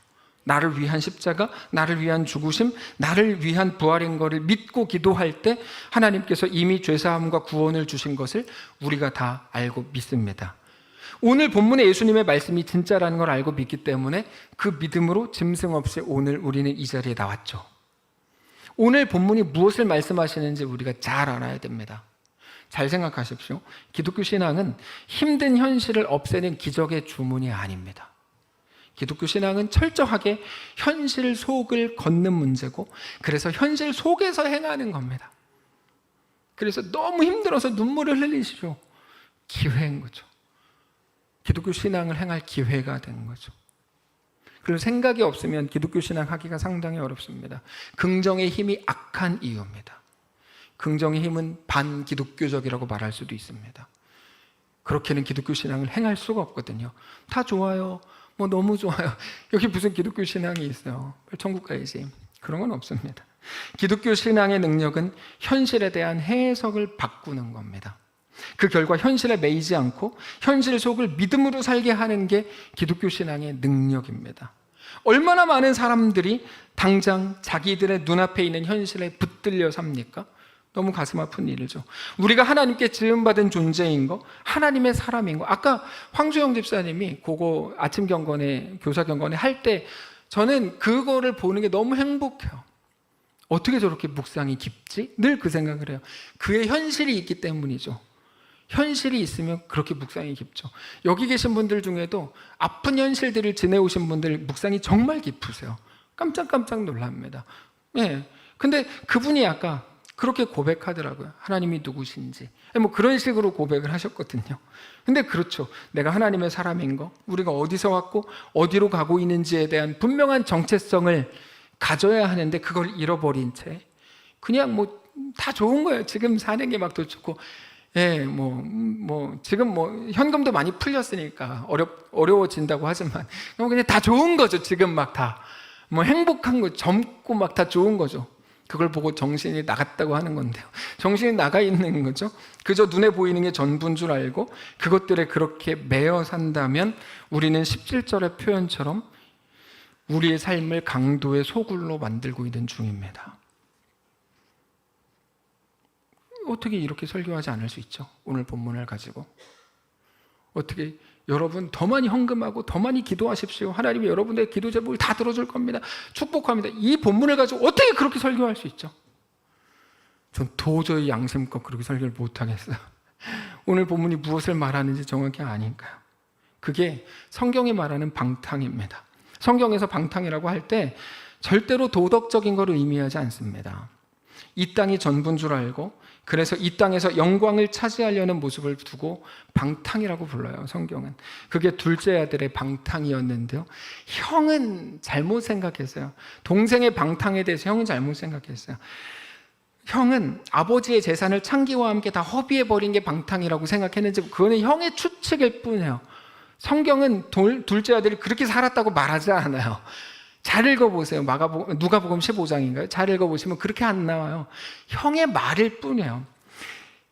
나를 위한 십자가, 나를 위한 죽으심, 나를 위한 부활인 것을 믿고 기도할 때 하나님께서 이미 죄사함과 구원을 주신 것을 우리가 다 알고 믿습니다. 오늘 본문의 예수님의 말씀이 진짜라는 걸 알고 믿기 때문에 그 믿음으로 짐승 없이 오늘 우리는 이 자리에 나왔죠. 오늘 본문이 무엇을 말씀하시는지 우리가 잘 알아야 됩니다. 잘 생각하십시오. 기독교 신앙은 힘든 현실을 없애는 기적의 주문이 아닙니다. 기독교 신앙은 철저하게 현실 속을 걷는 문제고, 그래서 현실 속에서 행하는 겁니다. 그래서 너무 힘들어서 눈물을 흘리시죠. 기회인 거죠. 기독교 신앙을 행할 기회가 되는 거죠. 그리고 생각이 없으면 기독교 신앙 하기가 상당히 어렵습니다. 긍정의 힘이 악한 이유입니다. 긍정의 힘은 반기독교적이라고 말할 수도 있습니다. 그렇게는 기독교 신앙을 행할 수가 없거든요. 다 좋아요. 너무 좋아요. 여기 무슨 기독교 신앙이 있어요. 천국 가야지. 그런 건 없습니다. 기독교 신앙의 능력은 현실에 대한 해석을 바꾸는 겁니다. 그 결과 현실에 매이지 않고 현실 속을 믿음으로 살게 하는 게 기독교 신앙의 능력입니다. 얼마나 많은 사람들이 당장 자기들의 눈앞에 있는 현실에 붙들려 삽니까? 너무 가슴 아픈 일이죠. 우리가 하나님께 지음받은 존재인 거, 하나님의 사람인 거. 아까 황수영 집사님이 그거 아침 경건에, 교사 경건에 할 때 저는 그거를 보는 게 너무 행복해요. 어떻게 저렇게 묵상이 깊지? 늘 그 생각을 해요. 그의 현실이 있기 때문이죠. 현실이 있으면 그렇게 묵상이 깊죠. 여기 계신 분들 중에도 아픈 현실들을 지내오신 분들 묵상이 정말 깊으세요. 깜짝깜짝 놀랍니다. 예. 근데 그분이 아까 그렇게 고백하더라고요. 하나님이 누구신지. 뭐 그런 식으로 고백을 하셨거든요. 근데 그렇죠. 내가 하나님의 사람인 거, 우리가 어디서 왔고 어디로 가고 있는지에 대한 분명한 정체성을 가져야 하는데 그걸 잃어버린 채 그냥 뭐 다 좋은 거예요. 지금 사는 게 막 더 좋고, 예, 지금 현금도 많이 풀렸으니까 어려워진다고 하지만 그냥 다 좋은 거죠. 지금 막 다 뭐 행복한 거, 젊고 막 다 좋은 거죠. 그걸 보고 정신이 나갔다고 하는 건데요. 정신이 나가 있는 거죠. 그저 눈에 보이는 게 전부인 줄 알고 그것들에 그렇게 매여 산다면 우리는 17절의 표현처럼 우리의 삶을 강도의 소굴로 만들고 있는 중입니다. 어떻게 이렇게 설교하지 않을 수 있죠? 오늘 본문을 가지고. 어떻게 여러분 더 많이 헌금하고 더 많이 기도하십시오. 하나님이 여러분의 기도 제목을 다 들어줄 겁니다. 축복합니다. 이 본문을 가지고 어떻게 그렇게 설교할 수 있죠? 전 도저히 양심껏 그렇게 설교를 못하겠어요. 오늘 본문이 무엇을 말하는지 정확히 아니까요. 그게 성경이 말하는 방탕입니다. 성경에서 방탕이라고 할 때 절대로 도덕적인 걸 의미하지 않습니다. 이 땅이 전부인 줄 알고 그래서 이 땅에서 영광을 차지하려는 모습을 두고 방탕이라고 불러요. 성경은. 그게 둘째 아들의 방탕이었는데요, 형은 잘못 생각했어요. 동생의 방탕에 대해서 형은 잘못 생각했어요. 형은 아버지의 재산을 창기와 함께 다 허비해버린 게 방탕이라고 생각했는지 그거는 형의 추측일 뿐이에요. 성경은 둘째 아들이 그렇게 살았다고 말하지 않아요. 잘 읽어보세요. 누가복음 15장인가요? 잘 읽어보시면 그렇게 안 나와요. 형의 말일 뿐이에요.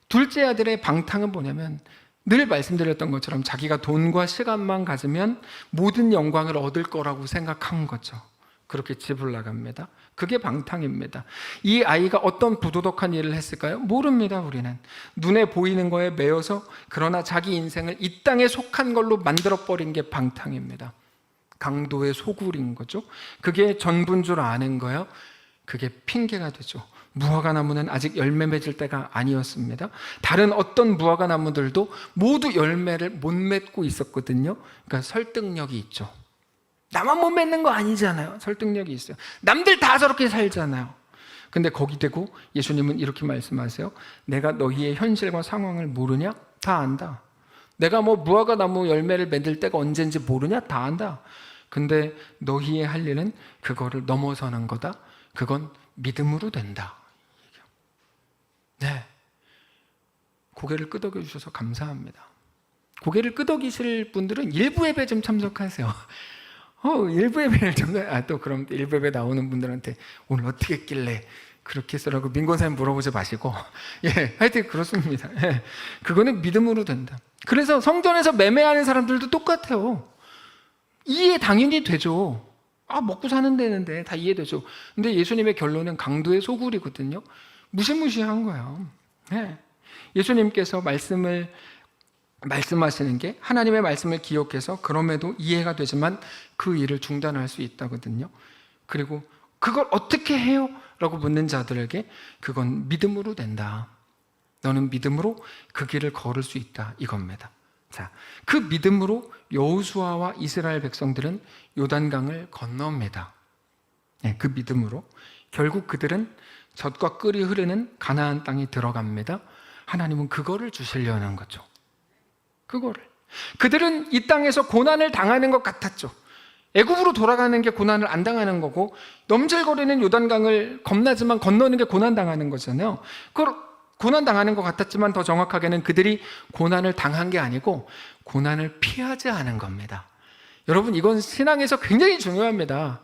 둘째 아들의 방탕은 뭐냐면 늘 말씀드렸던 것처럼 자기가 돈과 시간만 가지면 모든 영광을 얻을 거라고 생각한 거죠. 그렇게 집을 나갑니다. 그게 방탕입니다. 이 아이가 어떤 부도덕한 일을 했을까요? 모릅니다. 우리는 눈에 보이는 거에 매여서 그러나 자기 인생을 이 땅에 속한 걸로 만들어버린 게 방탕입니다. 강도의 소굴인 거죠. 그게 전부인 줄 아는 거예요. 그게 핑계가 되죠. 무화과 나무는 아직 열매 맺을 때가 아니었습니다. 다른 어떤 무화과 나무들도 모두 열매를 못 맺고 있었거든요. 그러니까 설득력이 있죠. 나만 못 맺는 거 아니잖아요. 설득력이 있어요. 남들 다 저렇게 살잖아요. 근데 거기 대고 예수님은 이렇게 말씀하세요. 내가 너희의 현실과 상황을 모르냐? 다 안다. 내가 무화과 나무 열매를 맺을 때가 언젠지 모르냐? 다 안다. 근데 너희의 할 일은 그거를 넘어서는 거다. 그건 믿음으로 된다. 네, 고개를 끄덕여 주셔서 감사합니다. 고개를 끄덕이실 분들은 일부 예배 좀 참석하세요. 일부 예배를 또 그럼 일부 예배 나오는 분들한테 오늘 어떻게 했길래 그렇게 했어라고 민권사님 물어보지 마시고, 예, 하여튼 그렇습니다. 예, 그거는 믿음으로 된다. 그래서 성전에서 매매하는 사람들도 똑같아요. 이해 당연히 되죠. 먹고 사는 데는데 다 이해되죠. 근데 예수님의 결론은 강도의 소굴이거든요. 무시무시한 거예요. 네. 예수님께서 말씀하시는 게 하나님의 말씀을 기억해서 그럼에도 이해가 되지만 그 일을 중단할 수 있다거든요. 그리고 그걸 어떻게 해요? 라고 묻는 자들에게 그건 믿음으로 된다. 너는 믿음으로 그 길을 걸을 수 있다. 이겁니다. 자, 그 믿음으로 여호수아와 이스라엘 백성들은 요단강을 건넙니다. 네, 그 믿음으로 결국 그들은 젖과 꿀이 흐르는 가나안 땅에 들어갑니다. 하나님은 그거를 주시려는 거죠. 그들은 이 땅에서 고난을 당하는 것 같았죠. 애굽으로 돌아가는 게 고난을 안 당하는 거고 넘질거리는 요단강을 겁나지만 건너는 게 고난 당하는 거잖아요. 그걸 고난 당하는 것 같았지만 더 정확하게는 그들이 고난을 당한 게 아니고 고난을 피하지 않은 겁니다. 여러분, 이건 신앙에서 굉장히 중요합니다.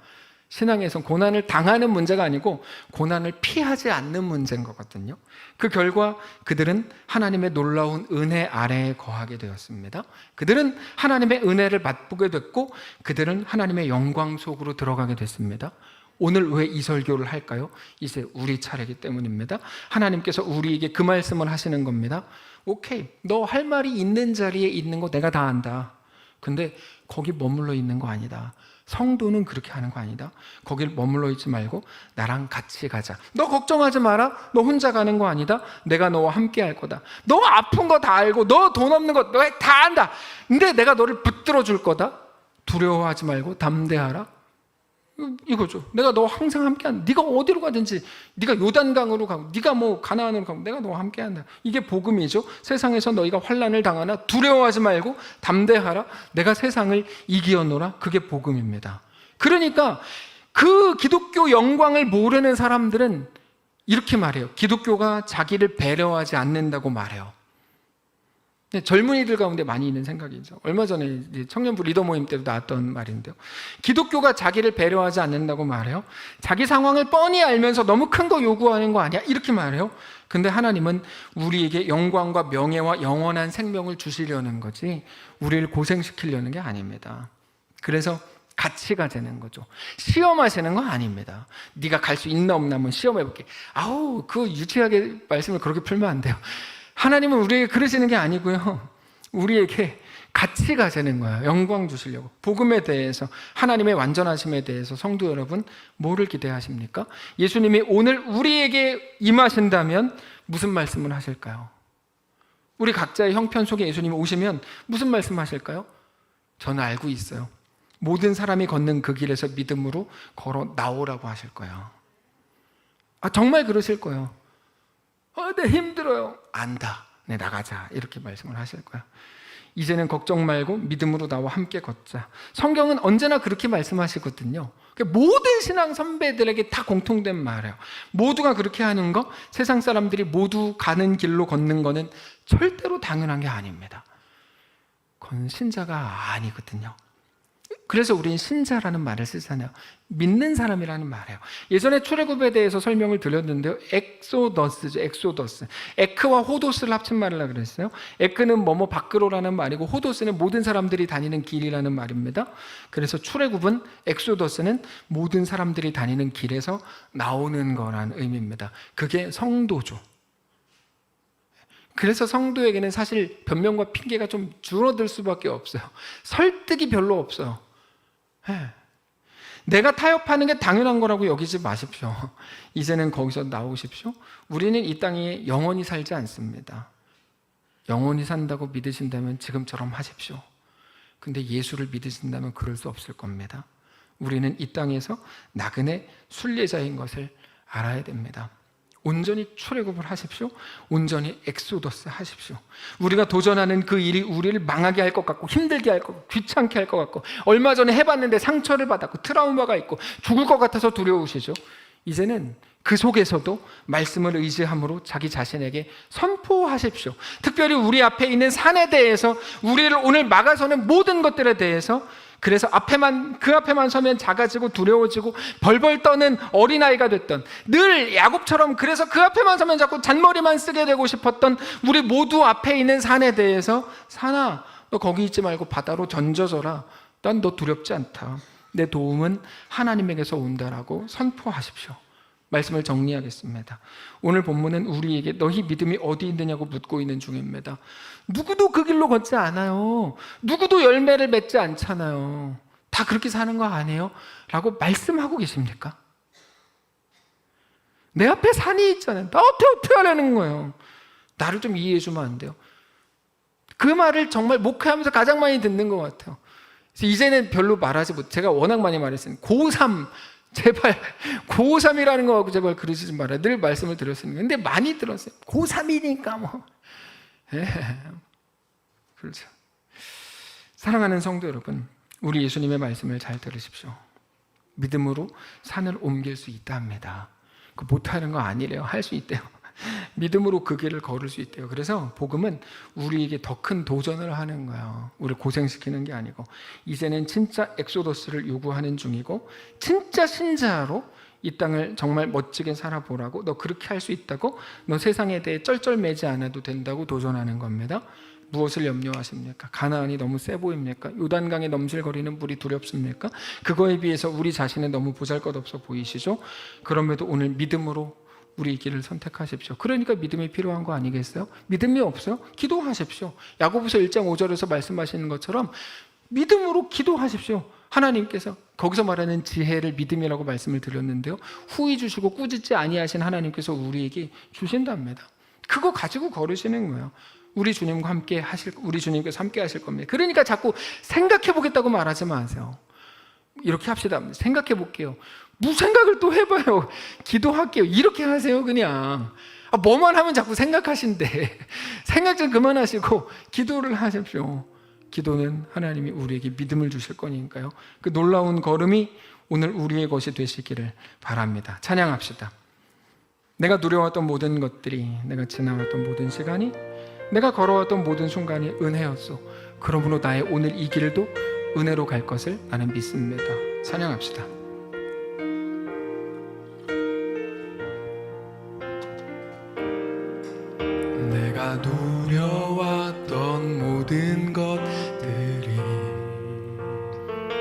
신앙에서 고난을 당하는 문제가 아니고 고난을 피하지 않는 문제인 거거든요. 그 결과 그들은 하나님의 놀라운 은혜 아래에 거하게 되었습니다. 그들은 하나님의 은혜를 맛보게 됐고 그들은 하나님의 영광 속으로 들어가게 됐습니다. 오늘 왜 이 설교를 할까요? 이제 우리 차례이기 때문입니다. 하나님께서 우리에게 그 말씀을 하시는 겁니다. 오케이, 너 할 말이 있는 자리에 있는 거 내가 다 안다. 근데 거기 머물러 있는 거 아니다. 성도는 그렇게 하는 거 아니다. 거길 머물러 있지 말고 나랑 같이 가자. 너 걱정하지 마라. 너 혼자 가는 거 아니다. 내가 너와 함께 할 거다. 너 아픈 거 다 알고 너 돈 없는 거 너 다 안다. 근데 내가 너를 붙들어 줄 거다. 두려워하지 말고 담대하라. 이거죠. 내가 너와 항상 함께한다. 네가 어디로 가든지, 네가 요단강으로 가고, 네가 뭐 가나안으로 가고, 내가 너와 함께한다. 이게 복음이죠. 세상에서 너희가 환난을 당하나 두려워하지 말고 담대하라. 내가 세상을 이기었노라. 그게 복음입니다. 그러니까 그 기독교 영광을 모르는 사람들은 이렇게 말해요. 기독교가 자기를 배려하지 않는다고 말해요. 젊은이들 가운데 많이 있는 생각이죠. 얼마 전에 청년부 리더 모임 때도 나왔던 말인데요. 기독교가 자기를 배려하지 않는다고 말해요. 자기 상황을 뻔히 알면서 너무 큰 거 요구하는 거 아니야? 이렇게 말해요. 근데 하나님은 우리에게 영광과 명예와 영원한 생명을 주시려는 거지 우리를 고생시키려는 게 아닙니다. 그래서 같이 가자는 거죠. 시험하시는 거 아닙니다. 네가 갈 수 있나 없나 한번 시험해볼게. 아우, 그 유치하게 말씀을 그렇게 풀면 안 돼요. 하나님은 우리에게 그러시는 게 아니고요. 우리에게 같이 가자는 거예요. 영광 주시려고. 복음에 대해서, 하나님의 완전하심에 대해서 성도 여러분 뭐를 기대하십니까? 예수님이 오늘 우리에게 임하신다면 무슨 말씀을 하실까요? 우리 각자의 형편 속에 예수님이 오시면 무슨 말씀 하실까요? 저는 알고 있어요. 모든 사람이 걷는 그 길에서 믿음으로 걸어 나오라고 하실 거예요. 정말 그러실 거예요. 네, 힘들어요. 안다. 네, 나가자. 이렇게 말씀을 하실 거야. 이제는 걱정 말고 믿음으로 나와 함께 걷자. 성경은 언제나 그렇게 말씀하시거든요. 모든 신앙 선배들에게 다 공통된 말이에요. 모두가 그렇게 하는 거, 세상 사람들이 모두 가는 길로 걷는 거는 절대로 당연한 게 아닙니다. 그건 신자가 아니거든요. 그래서 우리는 신자라는 말을 쓰잖아요. 믿는 사람이라는 말이에요. 예전에 출애굽에 대해서 설명을 드렸는데요. 엑소더스죠. 엑소더스. 에크와 호도스를 합친 말이라고 그랬어요. 에크는 뭐뭐 밖으로라는 말이고 호도스는 모든 사람들이 다니는 길이라는 말입니다. 그래서 출애굽은 엑소더스는 모든 사람들이 다니는 길에서 나오는 거라는 의미입니다. 그게 성도죠. 그래서 성도에게는 사실 변명과 핑계가 좀 줄어들 수밖에 없어요. 설득이 별로 없어요. 내가 타협하는 게 당연한 거라고 여기지 마십시오. 이제는 거기서 나오십시오. 우리는 이 땅에 영원히 살지 않습니다. 영원히 산다고 믿으신다면 지금처럼 하십시오. 근데 예수를 믿으신다면 그럴 수 없을 겁니다. 우리는 이 땅에서 나그네 순례자인 것을 알아야 됩니다. 온전히 출애굽을 하십시오. 온전히 엑소더스 하십시오. 우리가 도전하는 그 일이 우리를 망하게 할 것 같고 힘들게 할 것 같고 귀찮게 할 것 같고 얼마 전에 해봤는데 상처를 받았고 트라우마가 있고 죽을 것 같아서 두려우시죠. 이제는 그 속에서도 말씀을 의지함으로 자기 자신에게 선포하십시오. 특별히 우리 앞에 있는 산에 대해서 우리를 오늘 막아서는 모든 것들에 대해서 그래서 그 앞에만 서면 작아지고 두려워지고 벌벌 떠는 어린아이가 됐던 늘 야곱처럼 그래서 그 앞에만 서면 자꾸 잔머리만 쓰게 되고 싶었던 우리 모두 앞에 있는 산에 대해서 산아 너 거기 있지 말고 바다로 던져져라. 난 너 두렵지 않다. 내 도움은 하나님에게서 온다라고 선포하십시오. 말씀을 정리하겠습니다. 오늘 본문은 우리에게 너희 믿음이 어디 있느냐고 묻고 있는 중입니다. 누구도 그 길로 걷지 않아요. 누구도 열매를 맺지 않잖아요. 다 그렇게 사는 거 아니에요? 라고 말씀하고 계십니까? 내 앞에 산이 있잖아요. 나 어떻게 하려는 거예요? 나를 좀 이해해 주면 안 돼요? 그 말을 정말 목회하면서 가장 많이 듣는 것 같아요. 그래서 이제는 별로 말하지 못해요. 제가 워낙 많이 말했으니 고3 제발 고3이라는 거 제발 그러시지 말아요. 늘 말씀을 드렸으니까. 근데 많이 들었어요. 고3이니까 뭐. 그렇죠. 사랑하는 성도 여러분, 우리 예수님의 말씀을 잘 들으십시오. 믿음으로 산을 옮길 수 있다 합니다. 그 못하는 거 아니래요. 할 수 있대요. 믿음으로 그 길을 걸을 수 있대요. 그래서 복음은 우리에게 더 큰 도전을 하는 거예요. 우리를 고생시키는 게 아니고 이제는 진짜 엑소더스를 요구하는 중이고 진짜 신자로 이 땅을 정말 멋지게 살아보라고 너 그렇게 할 수 있다고 너 세상에 대해 쩔쩔매지 않아도 된다고 도전하는 겁니다. 무엇을 염려하십니까? 가나안이 너무 세 보입니까? 요단강에 넘실거리는 물이 두렵습니까? 그거에 비해서 우리 자신은 너무 보잘것없어 보이시죠? 그럼에도 오늘 믿음으로 우리 길을 선택하십시오. 그러니까 믿음이 필요한 거 아니겠어요? 믿음이 없어요? 기도하십시오. 야고보서 1장 5절에서 말씀하시는 것처럼 믿음으로 기도하십시오. 하나님께서 거기서 말하는 지혜를 믿음이라고 말씀을 드렸는데요, 후히 주시고 꾸짖지 아니하신 하나님께서 우리에게 주신답니다. 그거 가지고 걸으시는 거예요. 우리 주님께서 함께 하실 겁니다. 그러니까 자꾸 생각해 보겠다고 말하지 마세요. 이렇게 합시다. 생각해 볼게요. 생각을 또 해봐요. 기도할게요. 이렇게 하세요. 그냥 뭐만 하면 자꾸 생각하신대. 생각 좀 그만하시고 기도를 하십시오. 기도는 하나님이 우리에게 믿음을 주실 거니까요. 그 놀라운 걸음이 오늘 우리의 것이 되시기를 바랍니다. 찬양합시다. 내가 누려왔던 모든 것들이, 내가 지나왔던 모든 시간이, 내가 걸어왔던 모든 순간이 은혜였소. 그러므로 나의 오늘 이 길도 은혜로 갈 것을 나는 믿습니다. 찬양합시다. 내가 누려왔던 모든 것들이,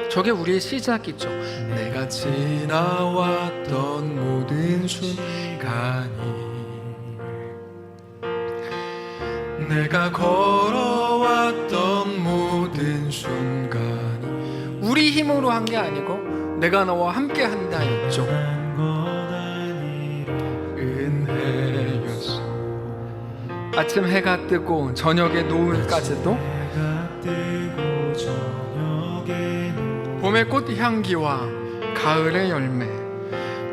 저게 우리의 시작이죠. 내가 지나왔던 모든 순간이, 내가 걸어왔던 모든 순간이 우리 힘으로 한 게 아니고 내가 너와 함께 한다였죠. 은혜였어. 아침 해가 뜨고 저녁에 노을까지도 봄의 꽃 향기와 가을의 열매,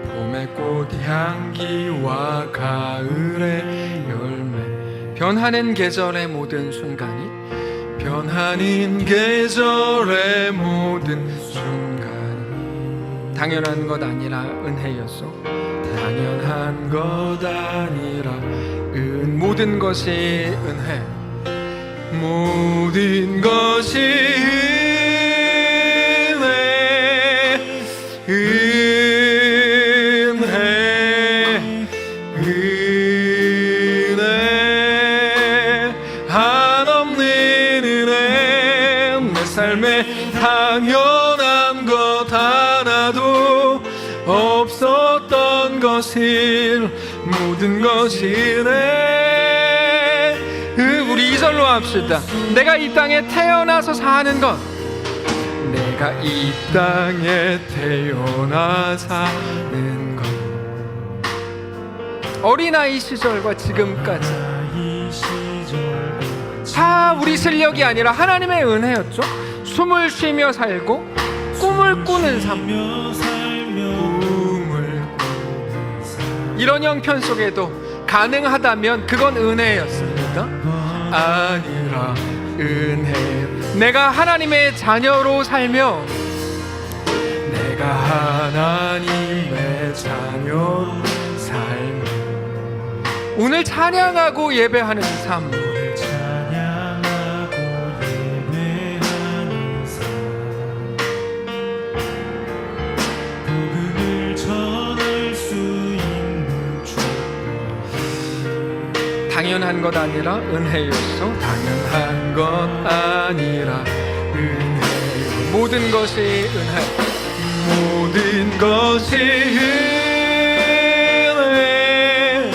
봄의 꽃 향기와 가을의 열매, 변하는 계절의 모든 순간이, 변하는 계절의 모든 순간이 당연한 것 아니라 은혜였소. 당연한 것 아니라 모든 것이 은혜, 모든 것이 은혜, 한없는 은혜. 내 삶에 당연한 것 하나도 없었던 것을 모든 것이 은혜. 우리 2절로 합시다. 내가 이 땅에 태어나서 사는 것, 내가 이 땅에 태어나 사는 것, 어린아이 시절과 지금까지 다 우리 실력이 아니라 하나님의 은혜였죠. 숨을 쉬며 살고 꿈을 꾸는 삶, 이런 형편 속에도 가능하다면 그건 은혜였습니까? 아니라 은혜. 내가 하나님의 자녀로 살며, 내가 하나님의 자녀로 살며 오늘 찬양하고 예배하는 삶, 당연한 것 아니라 은혜였소. 당연한 것 아니라 은혜. 모든 것이 은혜, 모든 것이 은혜,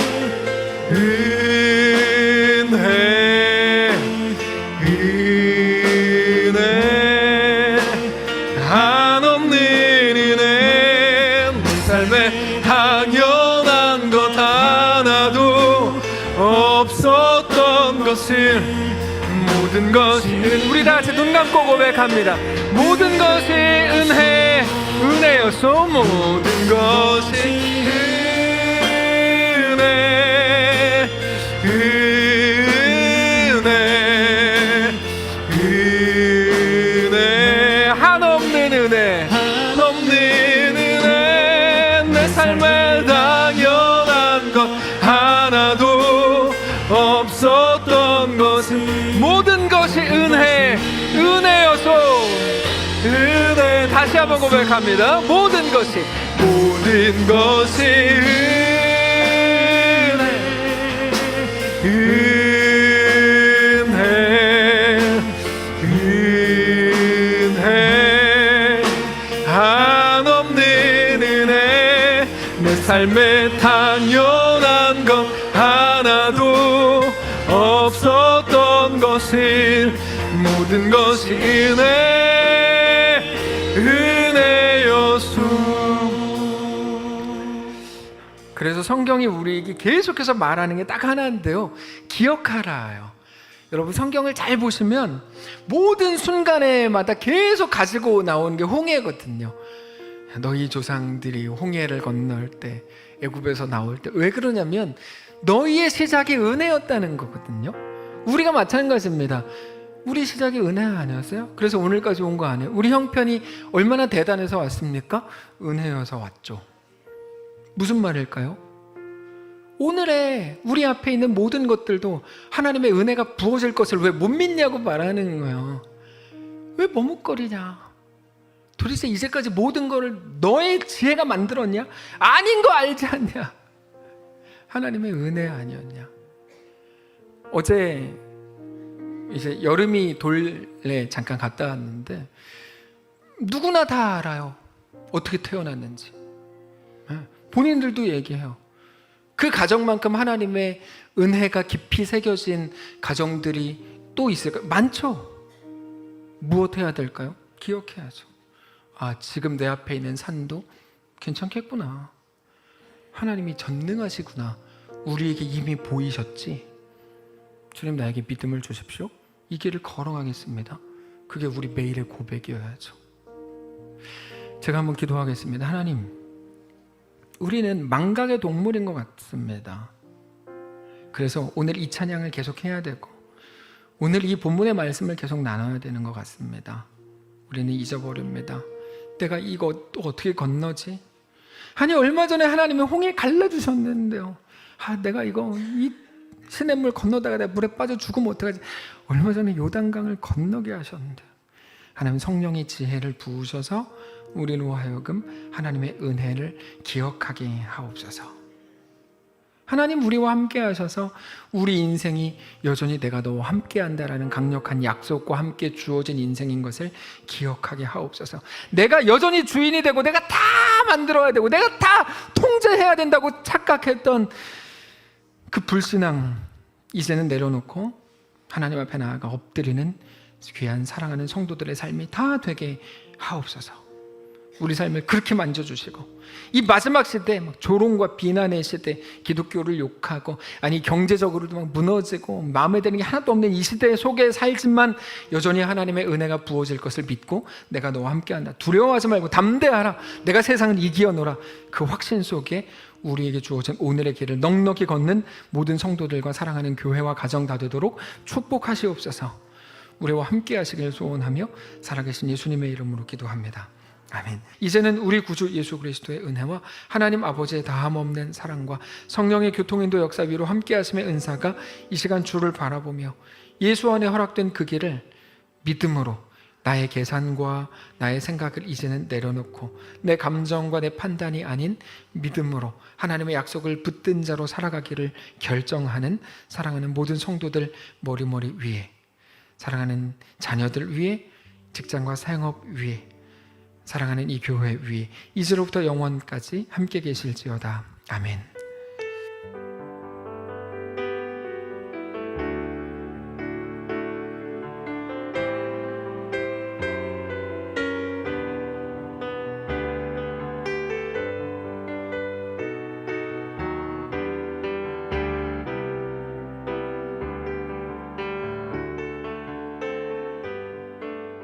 은혜, 은혜, 한없는 은혜. 내 삶에 당연한 것 하나도 없었던 것을, 모든 것이, 우리 다 같이 눈 감고 고백합니다. 모든 것이 은혜, 은혜였소. 모든 것이 은혜, 은혜, 은혜, 한없는 은혜, 한없는 은혜. 내 삶에 당연한 것 하나도 없었던 것은 모든 것이 은혜, 은혜여서 은혜. 다시 한번 고백합니다. 모든 것이, 모든 것이 은혜, 은혜, 삶에 당연한 것 하나도 없었던 것을 모든 것이 은혜였소. 그래서 성경이 우리에게 계속해서 말하는 게 딱 하나인데요, 기억하라요. 여러분, 성경을 잘 보시면 모든 순간에마다 계속 가지고 나오는 게 홍해거든요. 너희 조상들이 홍해를 건널 때, 애굽에서 나올 때, 왜 그러냐면 너희의 시작이 은혜였다는 거거든요. 우리가 마찬가지입니다. 우리 시작이 은혜 아니었어요? 그래서 오늘까지 온 거 아니에요? 우리 형편이 얼마나 대단해서 왔습니까? 은혜여서 왔죠. 무슨 말일까요? 오늘의 우리 앞에 있는 모든 것들도 하나님의 은혜가 부어질 것을 왜 못 믿냐고 말하는 거예요. 왜 머뭇거리냐? 도대체 이제까지 모든 것을 너의 지혜가 만들었냐? 아닌 거 알지 않냐? 하나님의 은혜 아니었냐? 어제 이제 여름이 돌에 잠깐 갔다 왔는데 누구나 다 알아요. 어떻게 태어났는지. 본인들도 얘기해요. 그 가정만큼 하나님의 은혜가 깊이 새겨진 가정들이 또 있을까요? 많죠. 무엇 해야 될까요? 기억해야죠. 아, 지금 내 앞에 있는 산도 괜찮겠구나. 하나님이 전능하시구나. 우리에게 이미 보이셨지. 주님, 나에게 믿음을 주십시오. 이 길을 걸어가겠습니다. 그게 우리 매일의 고백이어야죠. 제가 한번 기도하겠습니다. 하나님, 우리는 망각의 동물인 것 같습니다. 그래서 오늘 이 찬양을 계속 해야 되고 오늘 이 본문의 말씀을 계속 나눠야 되는 것 같습니다. 우리는 잊어버립니다. 내가 이거 또 어떻게 건너지? 아니, 얼마 전에 하나님이 홍해 갈라주셨는데요. 내가 이 시냇물 건너다가 내가 물에 빠져 죽으면 어떡하지? 얼마 전에 요단강을 건너게 하셨는데 하나님 성령의 지혜를 부으셔서 우리로 하여금 하나님의 은혜를 기억하게 하옵소서. 하나님 우리와 함께 하셔서 우리 인생이 여전히 내가 너와 함께 한다라는 강력한 약속과 함께 주어진 인생인 것을 기억하게 하옵소서. 내가 여전히 주인이 되고 내가 다 만들어야 되고 내가 다 통제해야 된다고 착각했던 그 불신앙 이제는 내려놓고 하나님 앞에 나아가 엎드리는 귀한 사랑하는 성도들의 삶이 다 되게 하옵소서. 우리 삶을 그렇게 만져주시고 이 마지막 시대 막 조롱과 비난의 시대, 기독교를 욕하고 아니 경제적으로도 막 무너지고 마음에 드는 게 하나도 없는 이 시대 속에 살지만 여전히 하나님의 은혜가 부어질 것을 믿고 내가 너와 함께한다. 두려워하지 말고 담대하라. 내가 세상을 이기어노라. 그 확신 속에 우리에게 주어진 오늘의 길을 넉넉히 걷는 모든 성도들과 사랑하는 교회와 가정 다 되도록 축복하시옵소서. 우리와 함께 하시길 소원하며 살아계신 예수님의 이름으로 기도합니다. 아멘. 이제는 우리 구주 예수 그리스도의 은혜와 하나님 아버지의 다함없는 사랑과 성령의 교통인도 역사 위로 함께 하심의 은사가 이 시간 주를 바라보며 예수 안에 허락된 그 길을 믿음으로 나의 계산과 나의 생각을 이제는 내려놓고 내 감정과 내 판단이 아닌 믿음으로 하나님의 약속을 붙든 자로 살아가기를 결정하는 사랑하는 모든 성도들 머리머리 위에, 사랑하는 자녀들 위에, 직장과 사업 위에, 사랑하는 이 교회 위에 이제로부터 영원까지 함께 계실지어다. 아멘.